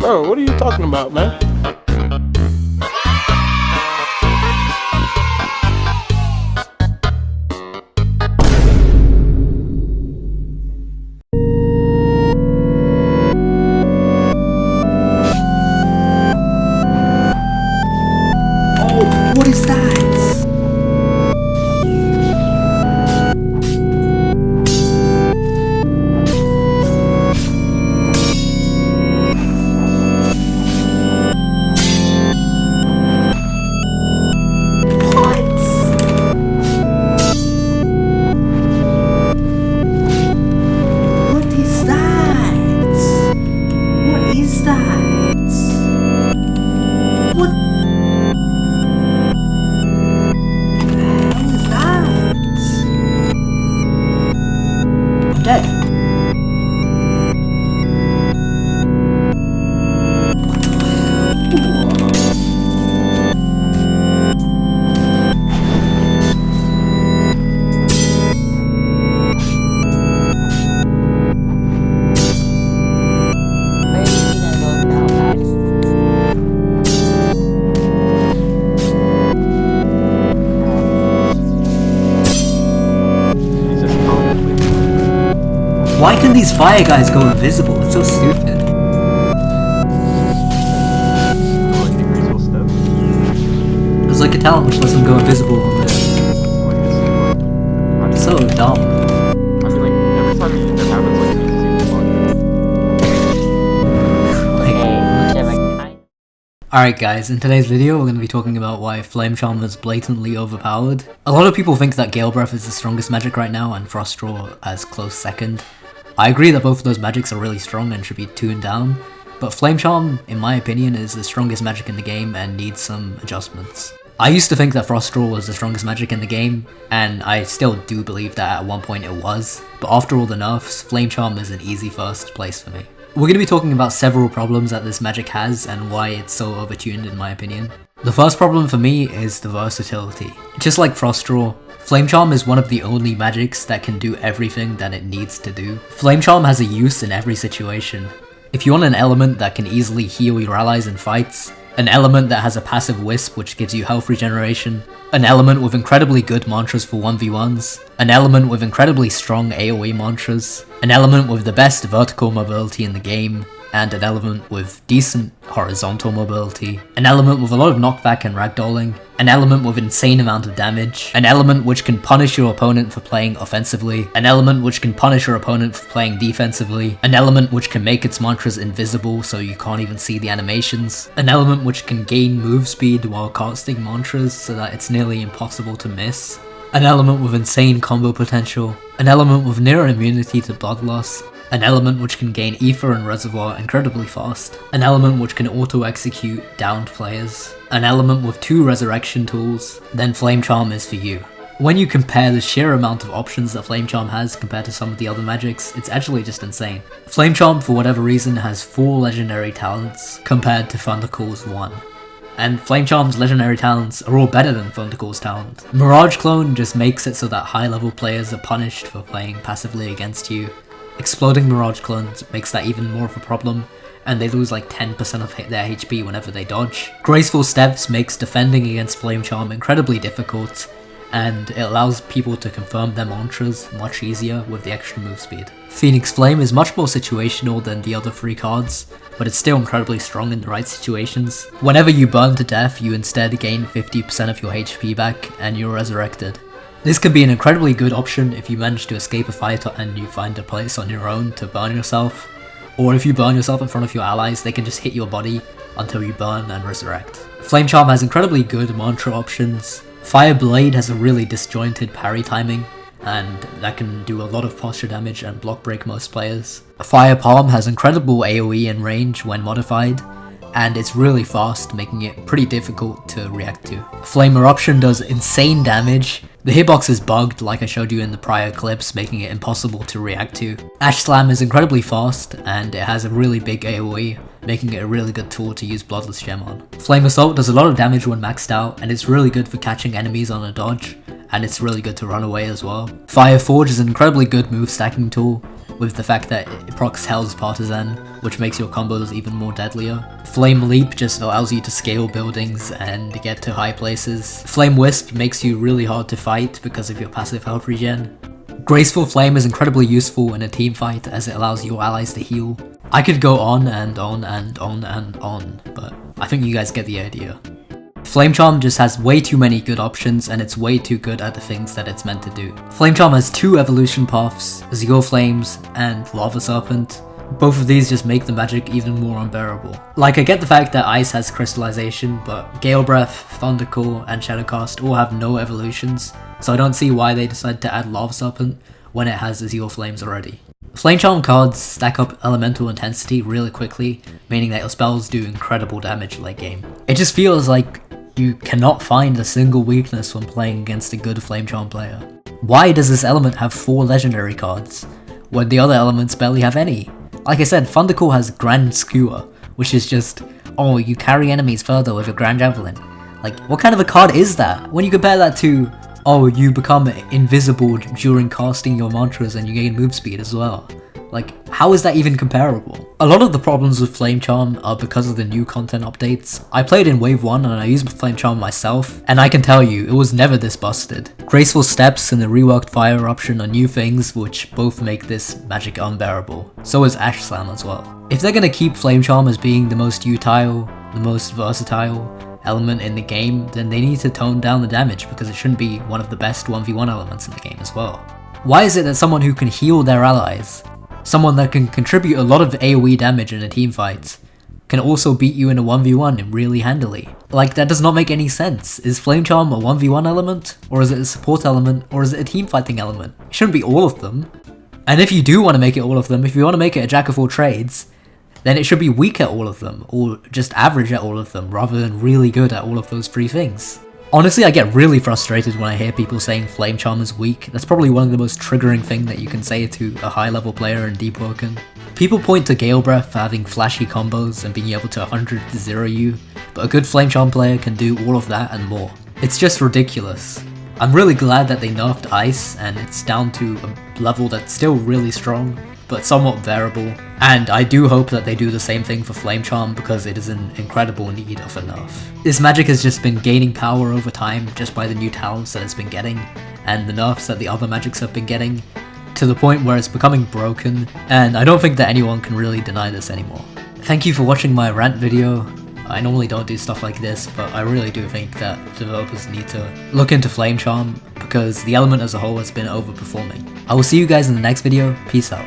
Bro, what are you talking about, man? Oh, what is that? Why can these fire guys go invisible? It's so stupid. There's like a talent which lets them go invisible on there. It's so dumb. I mean, like, every time it happens, like, Alright guys, in today's video we're going to be talking about why Flame Charm is blatantly overpowered. A lot of people think that Gale Breath is the strongest magic right now and Frost Draw as close second. I agree that both of those magics are really strong and should be tuned down, but Flame Charm, in my opinion, is the strongest magic in the game and needs some adjustments. I used to think that Frost Draw was the strongest magic in the game, and I still do believe that at one point it was, but after all the nerfs, Flame Charm is an easy first place for me. We're going to be talking about several problems that this magic has and why it's so overtuned in my opinion. The first problem for me is the versatility. Just like Frost Draw, Flame Charm is one of the only magics that can do everything that it needs to do. Flame Charm has a use in every situation. If you want an element that can easily heal your allies in fights, an element that has a passive wisp which gives you health regeneration, an element with incredibly good mantras for 1v1s, an element with incredibly strong AoE mantras, an element with the best vertical mobility in the game, and an element with decent horizontal mobility, an element with a lot of knockback and ragdolling, an element with insane amount of damage, an element which can punish your opponent for playing offensively, an element which can punish your opponent for playing defensively, an element which can make its mantras invisible so you can't even see the animations, an element which can gain move speed while casting mantras so that it's nearly impossible to miss, an element with insane combo potential, an element with near immunity to blood loss, an element which can gain Ether and Reservoir incredibly fast, an element which can auto-execute downed players, an element with 2 resurrection tools, then Flame Charm is for you. When you compare the sheer amount of options that Flame Charm has compared to some of the other magics, it's actually just insane. Flame Charm, for whatever reason, has 4 legendary talents compared to Thundercall's 1. And Flame Charm's legendary talents are all better than Thundercall's talent. Mirage Clone just makes it so that high level players are punished for playing passively against you. Exploding Mirage Clones makes that even more of a problem, and they lose like 10% of their HP whenever they dodge. Graceful Steps makes defending against Flame Charm incredibly difficult, and it allows people to confirm their mantras much easier with the extra move speed. Phoenix Flame is much more situational than the other 3 cards, but it's still incredibly strong in the right situations. Whenever you burn to death, you instead gain 50% of your HP back, and you're resurrected. This can be an incredibly good option if you manage to escape a fight and you find a place on your own to burn yourself, or if you burn yourself in front of your allies, they can just hit your body until you burn and resurrect. Flame Charm has incredibly good mantra options. Fire Blade has a really disjointed parry timing, and that can do a lot of posture damage and block break most players. Fire Palm has incredible AoE and range when modified, and it's really fast, making it pretty difficult to react to. Flame Eruption does insane damage. The hitbox is bugged like I showed you in the prior clips, making it impossible to react to. Ash Slam is incredibly fast, and it has a really big AoE, making it a really good tool to use Bloodless Gem on. Flame Assault does a lot of damage when maxed out, and it's really good for catching enemies on a dodge, and it's really good to run away as well. Fire Forge is an incredibly good move stacking tool, with the fact that it procs Hell's Partisan, which makes your combos even more deadlier. Flame Leap just allows you to scale buildings and get to high places. Flame Wisp makes you really hard to fight because of your passive health regen. Graceful Flame is incredibly useful in a team fight as it allows your allies to heal. I could go on and on and on and on, but I think you guys get the idea. Flame Charm just has way too many good options and it's way too good at the things that it's meant to do. Flame Charm has 2 evolution paths, Azure Flames and Lava Serpent. Both of these just make the magic even more unbearable. Like, I get the fact that Ice has Crystallization, but Gale Breath, Thundercore and Shadowcast all have no evolutions, so I don't see why they decided to add Lava Serpent when it has Azure Flames already. Flame Charm cards stack up elemental intensity really quickly, meaning that your spells do incredible damage late game. It just feels like you cannot find a single weakness when playing against a good Flame Charm player. Why does this element have 4 legendary cards, when the other elements barely have any? Like I said, Thundercore has Grand Skewer, which is just, oh, you carry enemies further with your Grand Javelin. Like, what kind of a card is that? When you compare that to, oh, you become invisible during casting your mantras and you gain move speed as well. Like, how is that even comparable? A lot of the problems with Flame Charm are because of the new content updates. I played in Wave 1 and I used Flame Charm myself, and I can tell you, it was never this busted. Graceful Steps and the reworked Fire option are new things which both make this magic unbearable. So is Ash Slam as well. If they're gonna keep Flame Charm as being the most utile, the most versatile element in the game, then they need to tone down the damage because it shouldn't be one of the best 1v1 elements in the game as well. Why is it that someone who can heal their allies, someone that can contribute a lot of AoE damage in a team fight, can also beat you in a 1v1 really handily? Like, that does not make any sense. Is Flame Charm a 1v1 element? Or is it a support element? Or is it a team fighting element? It shouldn't be all of them. And if you do want to make it all of them, if you want to make it a jack of all trades, then it should be weak at all of them, or just average at all of them, rather than really good at all of those 3 things. Honestly, I get really frustrated when I hear people saying Flame Charm is weak. That's probably one of the most triggering things that you can say to a high level player in Deepwoken. People point to Gale Breath for having flashy combos and being able to 100-0 you, but a good Flame Charm player can do all of that and more. It's just ridiculous. I'm really glad that they nerfed Ice and it's down to a level that's still really strong, but somewhat bearable, and I do hope that they do the same thing for Flame Charm because it is in incredible need of a nerf. This magic has just been gaining power over time just by the new talents that it's been getting, and the nerfs that the other magics have been getting, to the point where it's becoming broken, and I don't think that anyone can really deny this anymore. Thank you for watching my rant video. I normally don't do stuff like this, but I really do think that developers need to look into Flame Charm because the element as a whole has been overperforming. I will see you guys in the next video. Peace out.